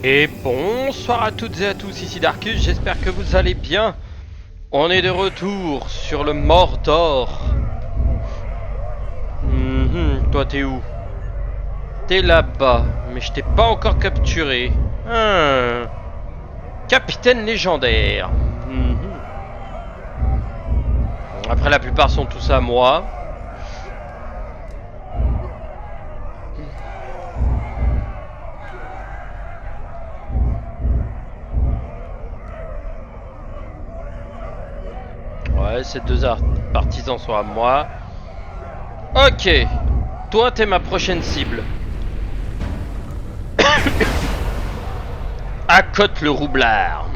Et bonsoir à toutes et à tous, ici Darkus, j'espère que vous allez bien. On est de retour sur le Mordor. Toi t'es où? T'es là-bas, mais je t'ai pas encore capturé. Capitaine légendaire. Après la plupart sont tous à moi. Ouais, ces deux partisans sont à moi. Ok, toi t'es ma prochaine cible. Accote le roublard.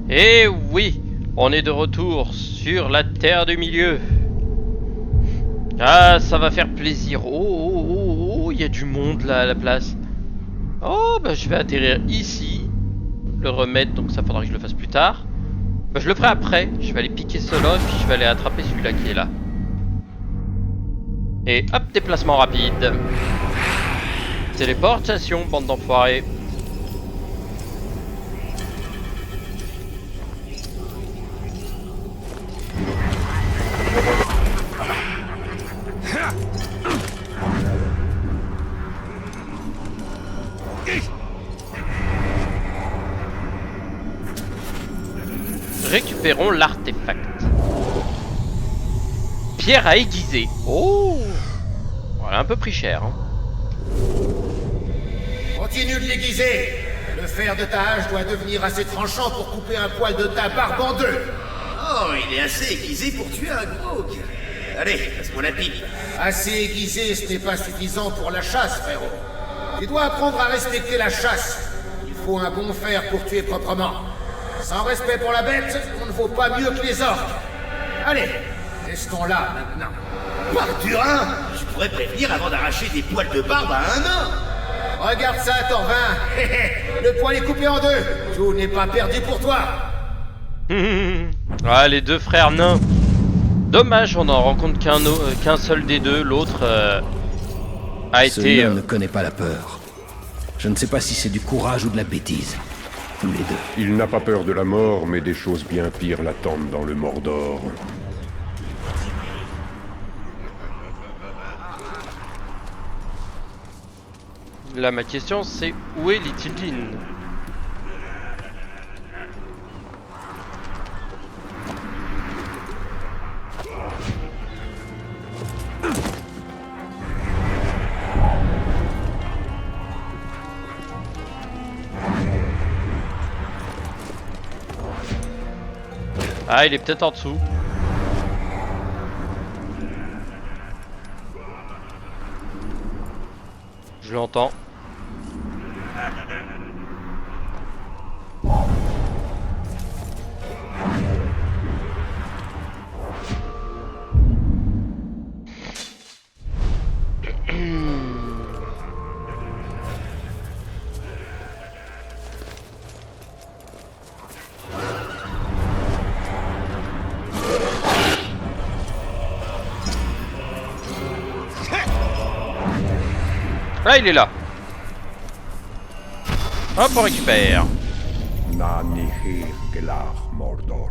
Et oui, on est de retour sur la Terre du Milieu. Ah, ça va faire plaisir. Oh, il y a du monde là à la place. Oh, bah je vais atterrir ici. Le remettre, donc ça faudra que je le fasse plus tard. Bah je le ferai après. Je vais aller piquer cela, puis je vais aller attraper celui-là qui est là. Et hop, déplacement rapide. Téléportation, bande d'enfoirés. Récupérons l'artefact. Pierre à aiguiser. Oh, voilà, un peu pris cher. Hein. Continue de l'aiguiser. Le fer de ta hache doit devenir assez tranchant pour couper un poil de ta barbe en deux. Oh, il est assez aiguisé pour tuer un grog. Allez, passe-moi la pipe. Assez aiguisé, ce n'est pas suffisant pour la chasse, frérot. Tu dois apprendre à respecter la chasse. Il faut un bon fer pour tuer proprement. Sans respect pour la bête, on ne vaut pas mieux que les orques. Allez, restons-là maintenant. Parturin, tu pourrais prévenir avant d'arracher des poils de barbe à un nain. Regarde ça, Torvin. Le poil est coupé en deux. Tout n'est pas perdu pour toi. Ah, les deux frères nains. Dommage, on n'en rencontre qu'un seul des deux. L'autre a Ce été... nain ne connaît pas la peur. Je ne sais pas si c'est du courage ou de la bêtise. Ou les deux. Il n'a pas peur de la mort, mais des choses bien pires l'attendent dans le Mordor. Là, ma question, c'est où est Litildin? Ah, il est peut-être en dessous. Je l'entends. Ah, il est là. Hop, on récupère. Na nihir gelar Mordor.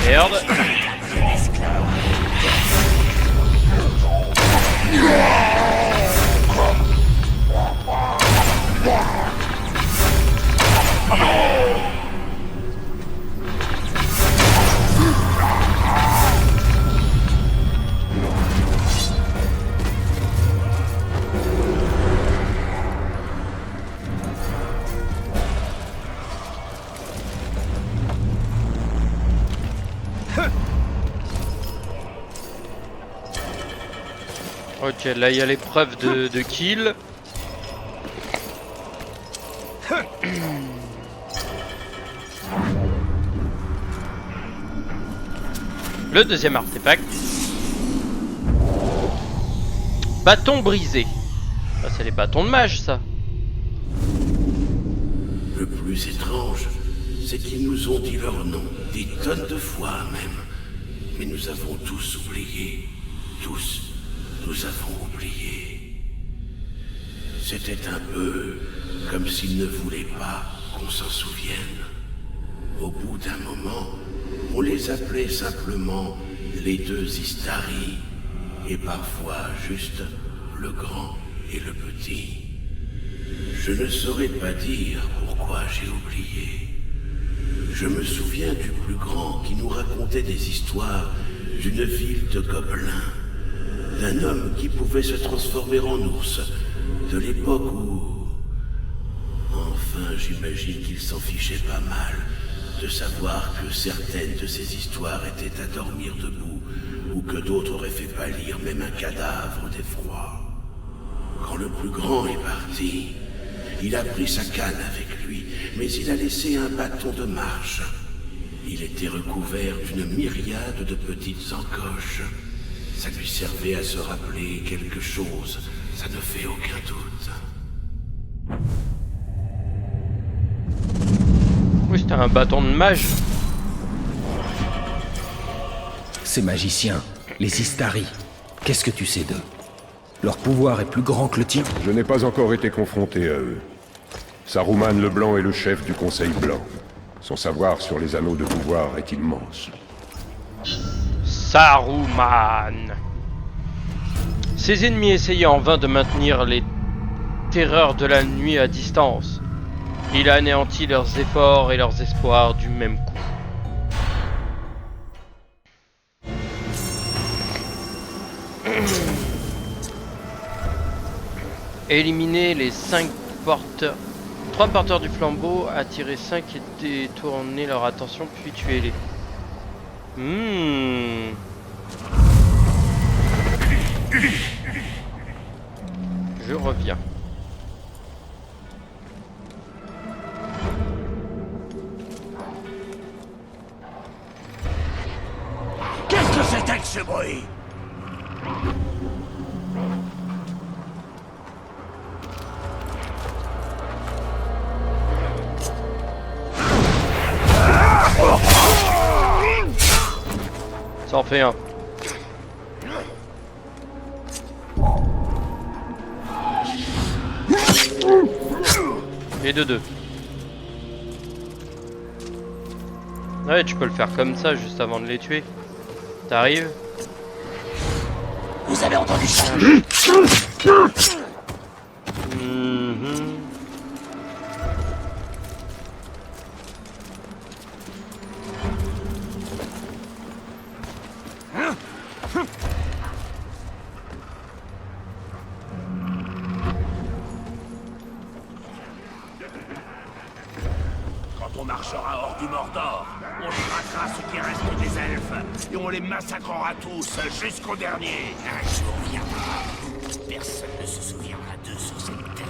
Merde. Ok, là il y a l'épreuve de kill. Le deuxième artefact. Bâton brisé. Ah, c'est les bâtons de mage, ça. Le plus étrange, c'est qu'ils nous ont dit leur nom, des tonnes de fois même. Mais nous avons tous oublié. Tous, nous avons oublié. C'était un peu comme s'ils ne voulaient pas qu'on s'en souvienne. Au bout d'un moment, on les appelait simplement les deux Istari, et parfois juste le grand et le petit. Je ne saurais pas dire pourquoi j'ai oublié. Je me souviens du plus grand qui nous racontait des histoires d'une ville de gobelins, d'un homme qui pouvait se transformer en ours, de l'époque où... Enfin, j'imagine qu'il s'en fichait pas mal de savoir que certaines de ces histoires étaient à dormir debout, ou que d'autres auraient fait pâlir même un cadavre d'effroi. Quand le plus grand est parti, il a pris sa canne avec lui, mais il a laissé un bâton de marche. Il était recouvert d'une myriade de petites encoches. Ça lui servait à se rappeler quelque chose, ça ne fait aucun doute. Oui, c'était un bâton de mage. Ces magiciens, les Istari, qu'est-ce que tu sais d'eux? Leur pouvoir est plus grand que le tien? Je n'ai pas encore été confronté à eux. Saruman le Blanc est le chef du Conseil Blanc. Son savoir sur les anneaux de pouvoir est immense. Saruman. Ses ennemis essayaient en vain de maintenir les terreurs de la nuit à distance. Il a anéanti leurs efforts et leurs espoirs du même coup. Éliminer les 5 porteurs. 3 porteurs du flambeau, attirer 5 et détourner leur attention, puis tuer-les. Je reviens. Qu'est-ce que c'était que ce bruit? Ça en fait un. Et de deux. Ouais, tu peux le faire comme ça juste avant de les tuer. T'arrives. Vous avez entendu ça? Quand on marchera hors du Mordor, on traquera ce qui reste des elfes et on les massacrera tous jusqu'au dernier. Un jour viendra. Personne ne se souviendra d'eux sur cette terre.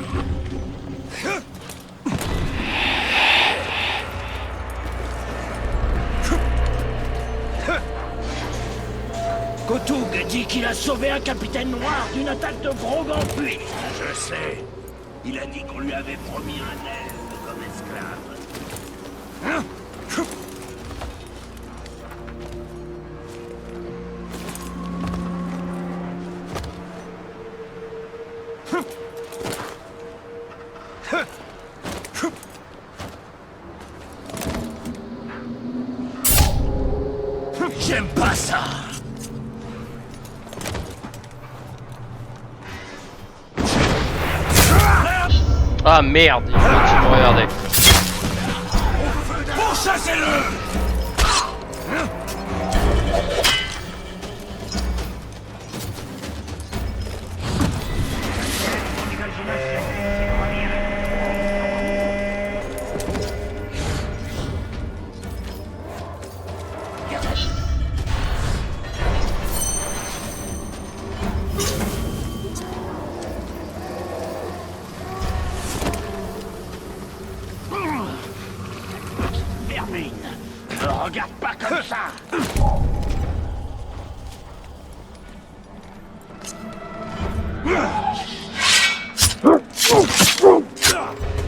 Kotug dit qu'il a sauvé un capitaine noir d'une attaque de gros puis. Je sais. Il a dit qu'on lui avait promis un elfe comme esclave. J'aime pas ça. Ah merde, il continue de regarder. Pourchassez-le! regarde pas comme ça.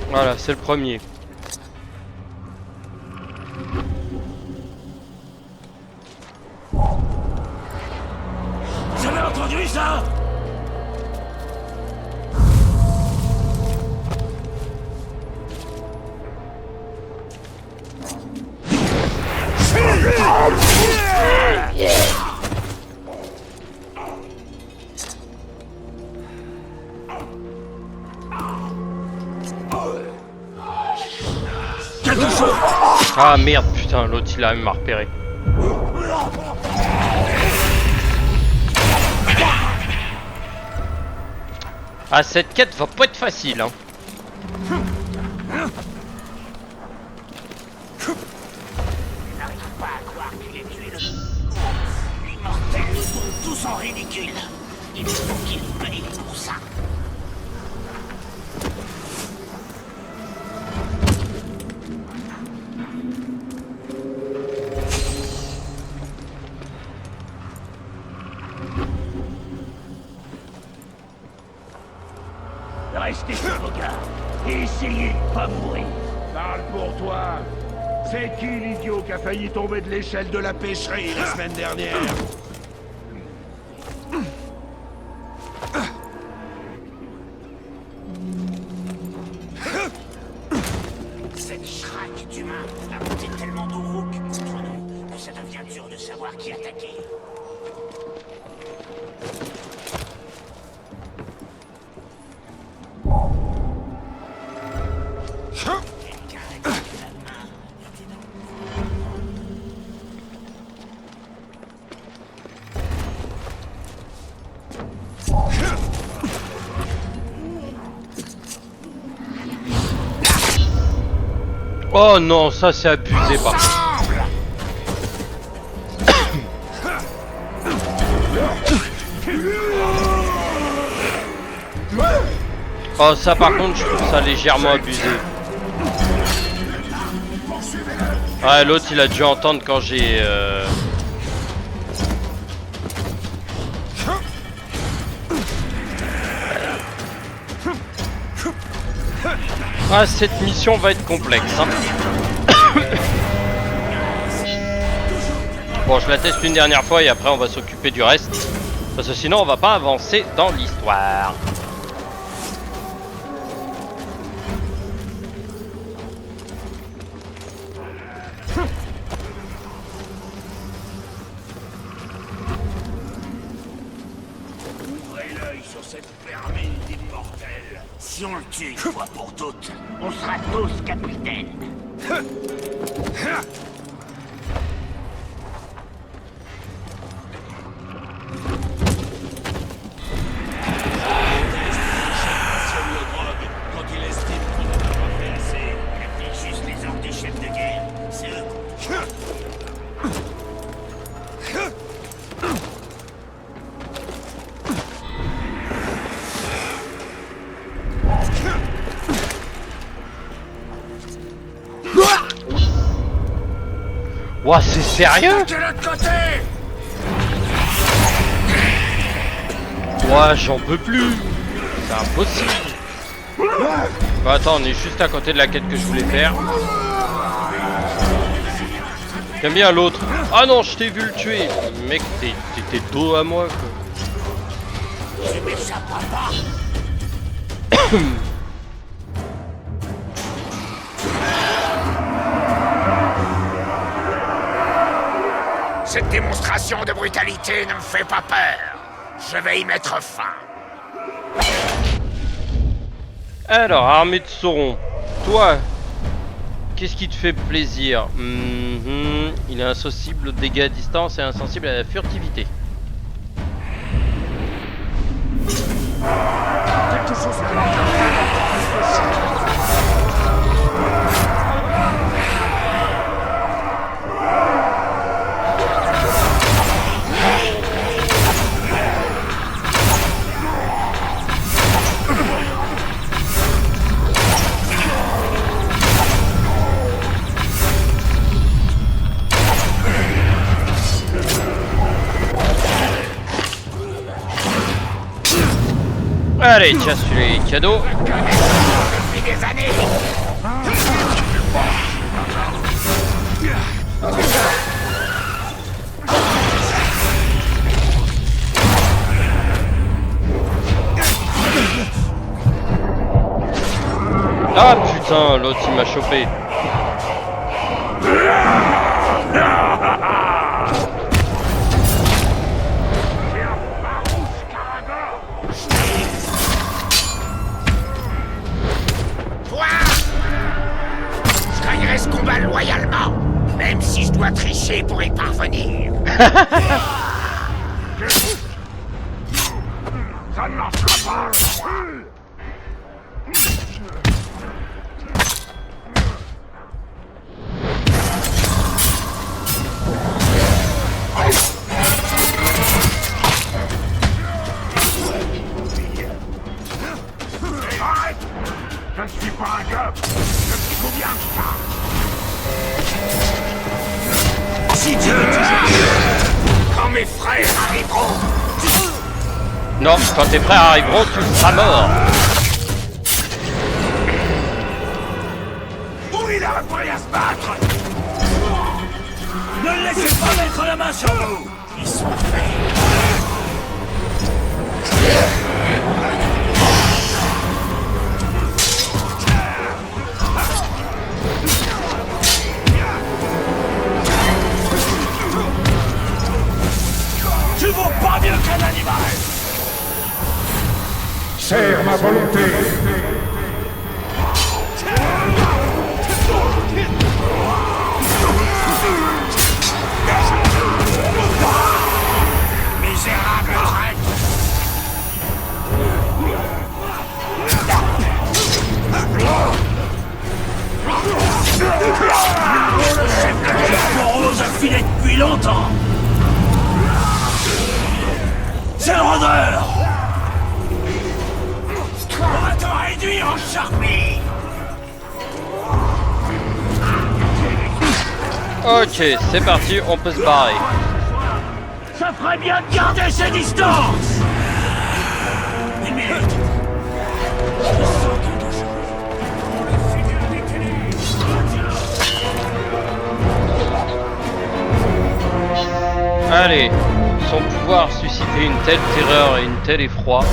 Voilà, c'est le premier. Vous avez entendu ça? Ah merde, putain, l'autre il a même repéré. Ah, cette quête va pas être facile, hein. N'arrive pas à croire qu'il ait tué le... L'immortel nous tombe tous en ridicule. Il faut qu'il paye pour ça. Restez sur vos gardes et essayez de pas mourir. Parle pour toi. C'est qui l'idiot qui a failli tomber de l'échelle de la pêcherie la semaine dernière? Cette schraque d'humain a monté tellement d'Uruk contre nous que ça devient dur de savoir qui attaquer. Oh non, ça c'est abusé par contre. Oh ça par contre je trouve ça légèrement abusé. Ouais, l'autre il a dû entendre quand j'ai Ah, cette mission va être complexe, hein. Bon, je la teste une dernière fois et après on va s'occuper du reste. Parce que sinon on va pas avancer dans l'histoire. Ouvrez l'œil sur cette vermine d'immortel. Si on le tue une fois pour toutes, on sera tous capitaines. Quand il estime qu'on n'a pas fait assez. C'est juste les ordres du chef de guerre. C'est eux. Ouah, c'est sérieux? De l'autre côté! Ouah, j'en peux plus. C'est impossible. Bah attends, on est juste à côté de la quête que je voulais faire. J'aime bien l'autre. Ah non, je t'ai vu le tuer. Mec, t'étais dos à moi, quoi. Tu m'échapperas pas! Cette démonstration de brutalité ne me fait pas peur. Je vais y mettre fin. Alors, armée de Sauron. Toi, qu'est-ce qui te fait plaisir? Il est insensible aux dégâts à distance et insensible à la furtivité. Quelque chose Allez, tiens, celui-là est cadeau. Depuis des années. Ah putain, l'autre il m'a chopé. Toi, je gagnerai ce combat loyalement, même si je dois tricher pour y parvenir. Ça ne marchera pas. Arrête! Je ne suis pas un gobe! Je me souviens de ça! Si tu veux toujours, quand mes frères arriveront, Non, quand tes frères arriveront, tu seras mort. où il a appris à se battre? Ne laissez pas mettre la main sur vous! Ils sont faits! Tu vaux pas mieux qu'un animal! Serre ma volonté. Misérable traître! Le rose a filé depuis longtemps! C'est le rôdeur! On va te réduire en charmille! Ok, c'est parti, on peut se barrer. Ça ferait bien de garder ses distances! Une minute! Je sens quelque chose. Allez, son pouvoir suscitait une telle terreur et une tel effroi,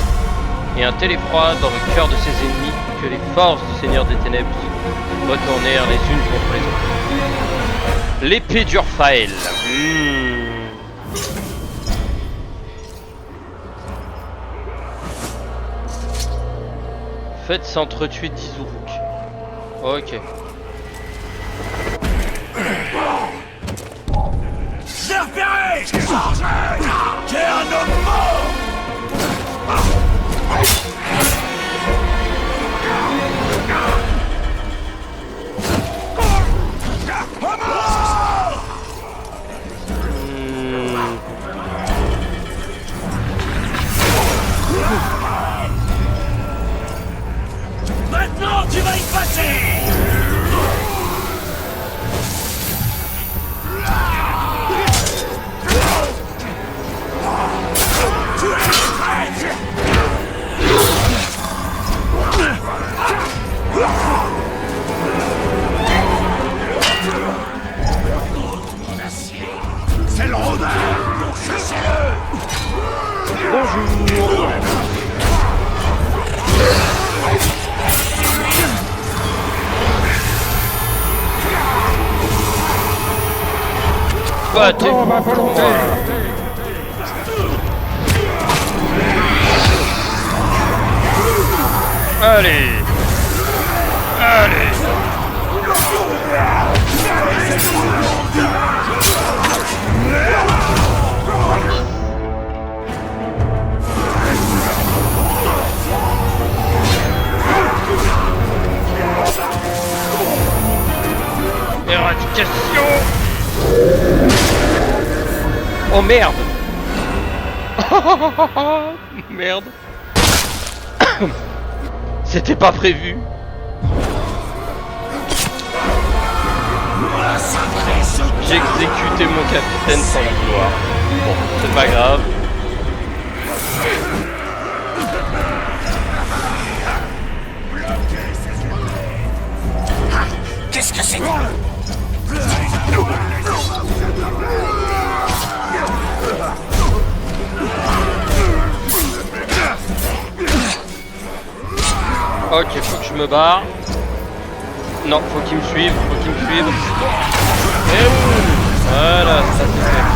et un tel effroi dans le cœur de ses ennemis, que les forces du Seigneur des Ténèbres retournèrent les unes contre les autres. L'épée d'Urfael. Faites s'entretuer d'Izuruk. Ok. Je l'ai repéré! T'es un homme mort! Maintenant, tu vas y passer! Tu es traître! C'est le rôdeur! Chassez-le! Bonjour. Bah, t'es... Ma volonté. Allez. Allez. Éradication. Oh merde. Merde. C'était pas prévu. J'ai exécuté mon capitaine sans le vouloir. Bon, c'est pas grave. c'est tout. Ok, faut que je me barre. Non, faut qu'il me suive, faut qu'il me suive. Et voilà, ça c'est fait.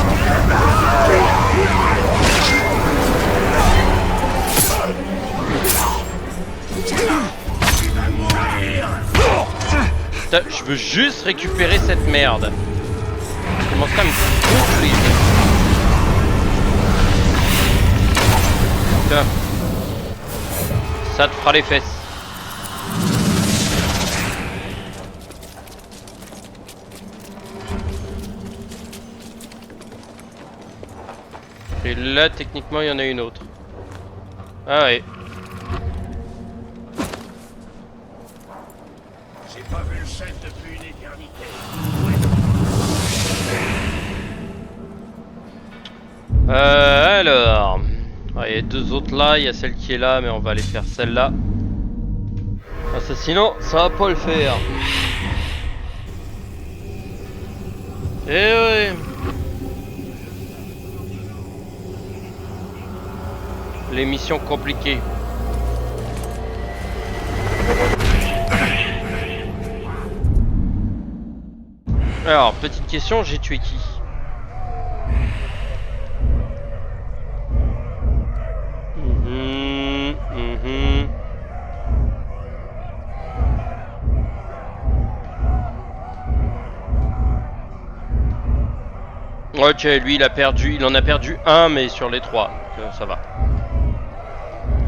Putain, je veux juste récupérer cette merde. Je commence à me gonfler. Putain. Ça te fera les fesses. Et là, techniquement, il y en a une autre. Ah ouais. J'ai pas vu le chef depuis une éternité. Alors... Il y a deux autres là, il y a celle qui est là, mais on va aller faire celle-là. Ah, ça, sinon, ça va pas le faire. Eh ouais. Les missions compliquées. Alors, petite question, j'ai tué qui? Ok, lui il en a perdu un, mais sur les trois, donc ça va.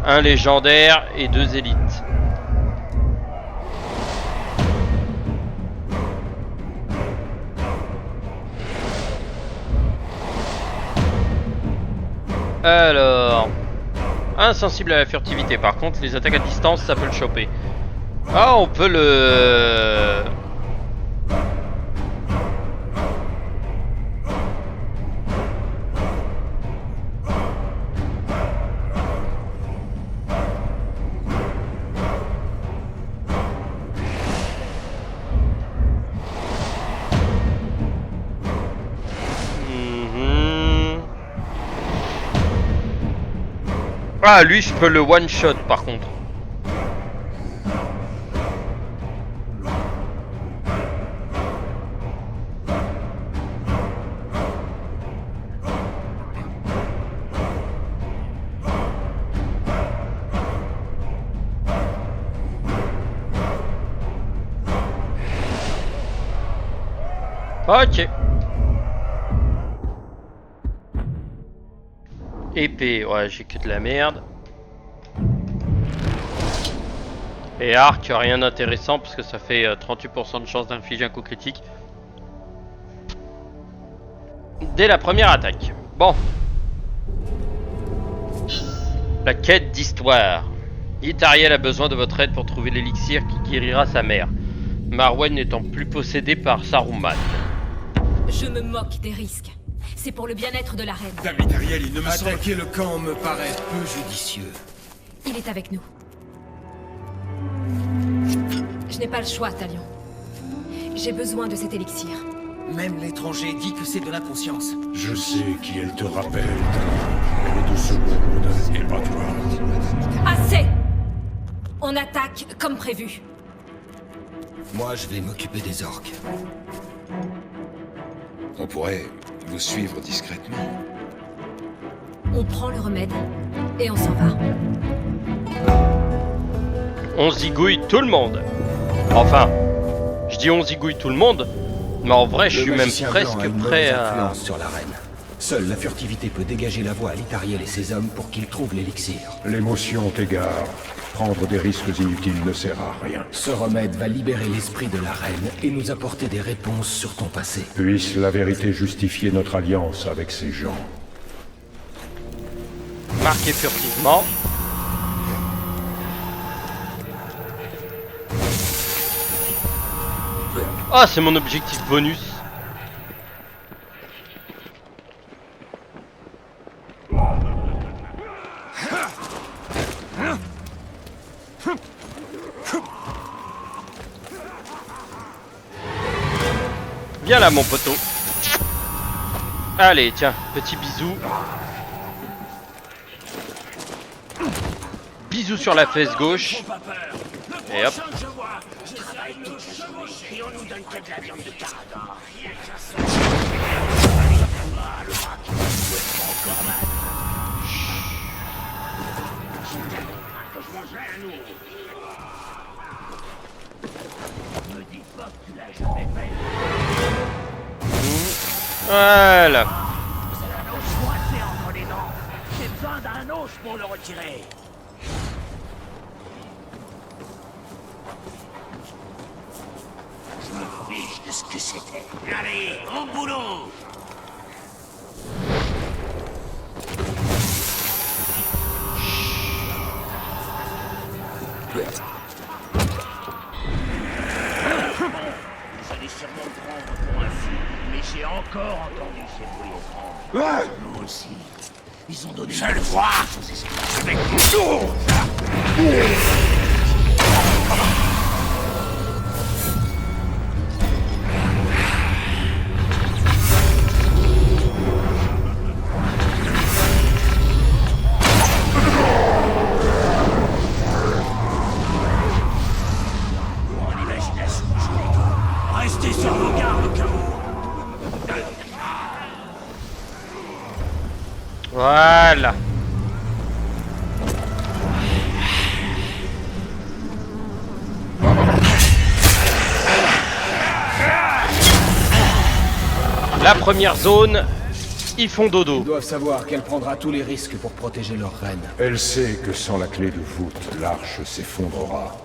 Un légendaire et deux élites. Alors, insensible à la furtivité. Par contre, les attaques à distance, ça peut le choper. Ah, on peut le... Ah, lui, je peux le one-shot, par contre. Ok. Épée, ouais, j'ai que de la merde. Et arc, rien d'intéressant parce que ça fait 38% de chance d'infliger un coup critique dès la première attaque. Bon. La quête d'histoire. Itariel a besoin de votre aide pour trouver l'élixir qui guérira sa mère. Marwen n'étant plus possédée par Saruman. Je me moque des risques. C'est pour le bien-être de la reine. David Ariel, il ne me semble... Attaquer le camp me paraît peu judicieux. Il est avec nous. Je n'ai pas le choix, Talion. J'ai besoin de cet élixir. Même l'étranger dit que c'est de l'inconscience. Je sais qui elle te rappelle. Elle est de ce monde, et pas toi. Assez! On attaque comme prévu. Moi, je vais m'occuper des orques. On pourrait vous suivre discrètement. On prend le remède et on s'en va. On zigouille tout le monde. Enfin, je dis on zigouille tout le monde, mais en vrai, je suis même presque prêt à... sur la reine. Seule la furtivité peut dégager la voie à l'Itariel et ses hommes pour qu'ils trouvent l'élixir. L'émotion t'égare. Prendre des risques inutiles ne sert à rien. Ce remède va libérer l'esprit de la reine et nous apporter des réponses sur ton passé. Puisse la vérité justifier notre alliance avec ces gens. Marqué furtivement. Ah, c'est mon objectif bonus. Viens là, mon poteau. Allez, tiens, petit bisou. Bisou sur la fesse gauche. Et hop. Et on nous donne que de la viande de Carador. Voilà. Vous avez un os coincé entre les dents. J'ai besoin d'un os pour le retirer. Je me fiche de ce que c'était. Allez, au boulot! Vous allez sûrement me prendre pour un fou, mais j'ai encore entendu ces bruits étranges. Nous aussi. Ils ont donné... Je le vois! Je vais... Restez sur vos gardes au cas où. Voilà. La première zone, ils font dodo. Ils doivent savoir qu'elle prendra tous les risques pour protéger leur reine. Elle sait que sans la clé de voûte, l'arche s'effondrera.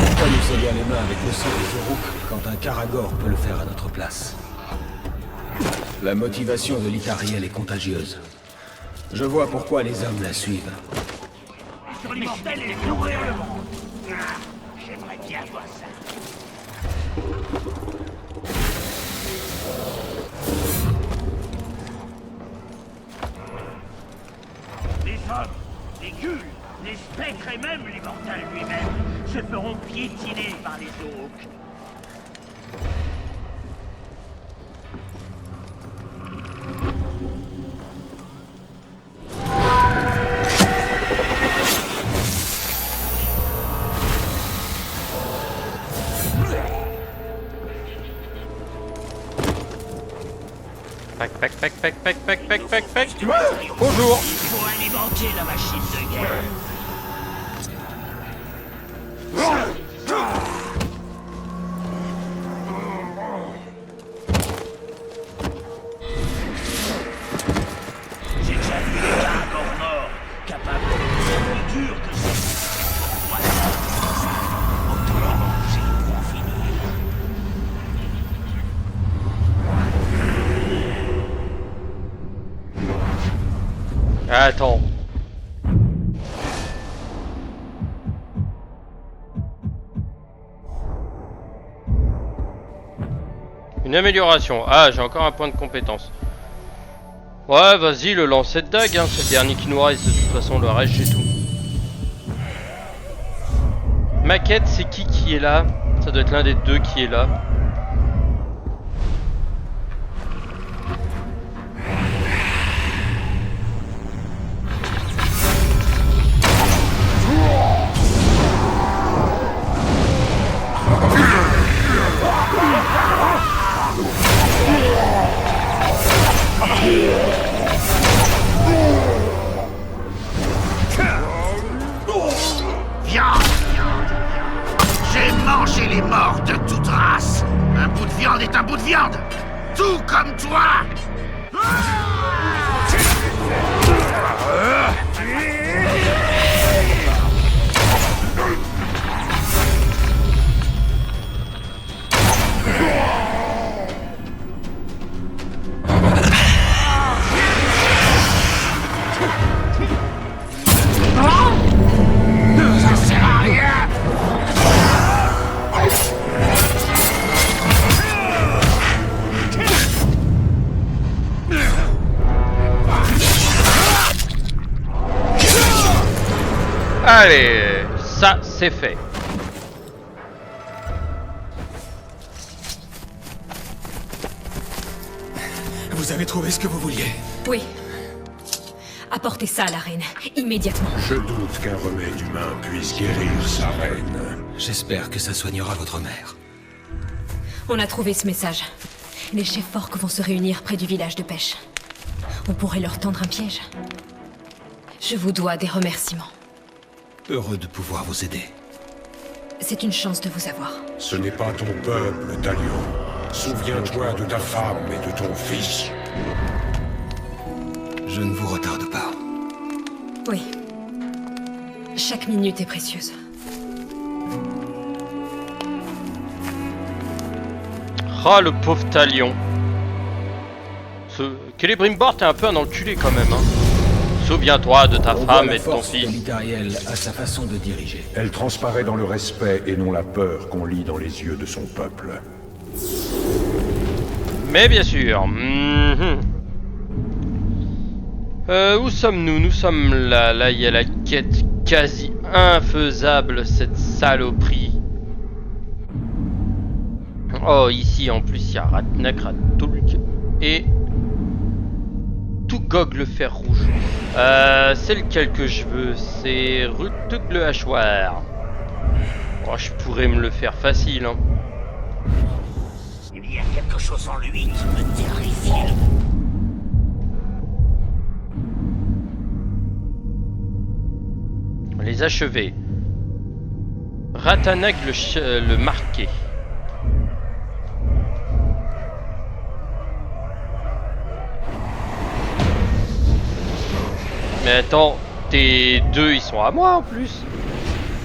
Pourquoi nous salir les mains avec le sang des Uruk quand un Karagor peut le faire à notre place? La motivation de l'Itariel est contagieuse. Je vois pourquoi les hommes la suivent. Sur l'immortel et nourrir le monde. J'aimerais bien voir ça. Les hommes, les gules, les spectres et même l'immortel lui-même se feront piétiner par les Uruk. Pac, pac, pac, pac, pac, pac, pac, pac, pac. Bonjour. Il faut alimenter la machine de guerre. J'ai déjà vu des Karagor morts, capables de plus dur que ça. Autant les manger pour en finir. Attends. Une amélioration. Ah, j'ai encore un point de compétence. Ouais, vas-y, le lancer de dague, hein. C'est le dernier qui nous reste. De toute façon, le reste, j'ai tout. Maquette, c'est qui est là? Ça doit être l'un des deux qui est là. Viens! Allez, ça c'est fait. Vous avez trouvé ce que vous vouliez? Oui. Apportez ça à la reine, immédiatement. Je doute qu'un remède humain puisse guérir sa reine. J'espère que ça soignera votre mère. On a trouvé ce message. Les chefs orques vont se réunir près du village de pêche. On pourrait leur tendre un piège. Je vous dois des remerciements. Heureux de pouvoir vous aider. C'est une chance de vous avoir. Ce n'est pas ton peuple, Talion. Souviens-toi de ta femme et de ton fils. Je ne vous retarde pas. Oui. Chaque minute est précieuse. Ah, le pauvre Talion. Celebrimbor, t'es un peu un enculé quand même, hein. Souviens-toi de ta On voit femme la et de ton force de fils. l'Itariel à sa façon de diriger. Elle transparaît dans le respect et non la peur qu'on lit dans les yeux de son peuple. Mais bien sûr. Où sommes-nous? Nous sommes là. Là, il y a la quête quasi infaisable, cette saloperie. Oh, ici, en plus, il y a Ratnak, Ratulk et Tugog le fer rouge. C'est lequel que je veux? C'est Rutug le hachoir. Oh, je pourrais me le faire facile, hein. Il y a quelque chose en lui qui me terrifie. Les achever. Ratanag le marqué. Mais attends, tes deux ils sont à moi en plus.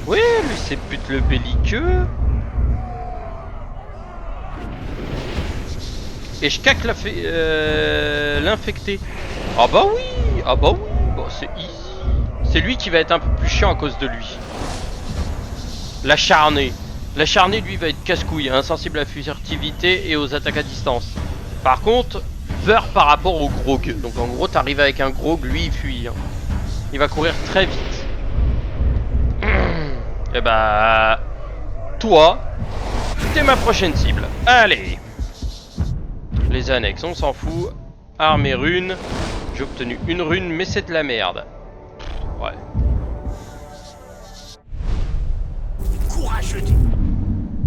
Oui, lui c'est pute le belliqueux. Et je caque l'infecté. Ah bah oui, bah c'est easy. C'est lui qui va être un peu plus chiant à cause de lui. L'acharné. L'acharné lui va être casse-couille, insensible à la furtivité et aux attaques à distance. Par contre, peur par rapport au grog. Donc en gros t'arrives avec un grog, lui il fuit. Hein. Il va courir très vite. Et bah... Toi, t'es ma prochaine cible. Allez. Les annexes, on s'en fout. Armes et runes. J'ai obtenu une rune, mais c'est de la merde. Ouais. Courageux.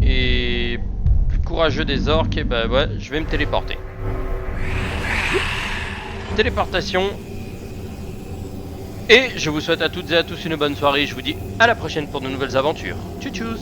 Et... plus courageux des orques, et bah ouais, je vais me téléporter. Téléportation. Et je vous souhaite à toutes et à tous une bonne soirée. Je vous dis à la prochaine pour de nouvelles aventures. Tchuss tchuss.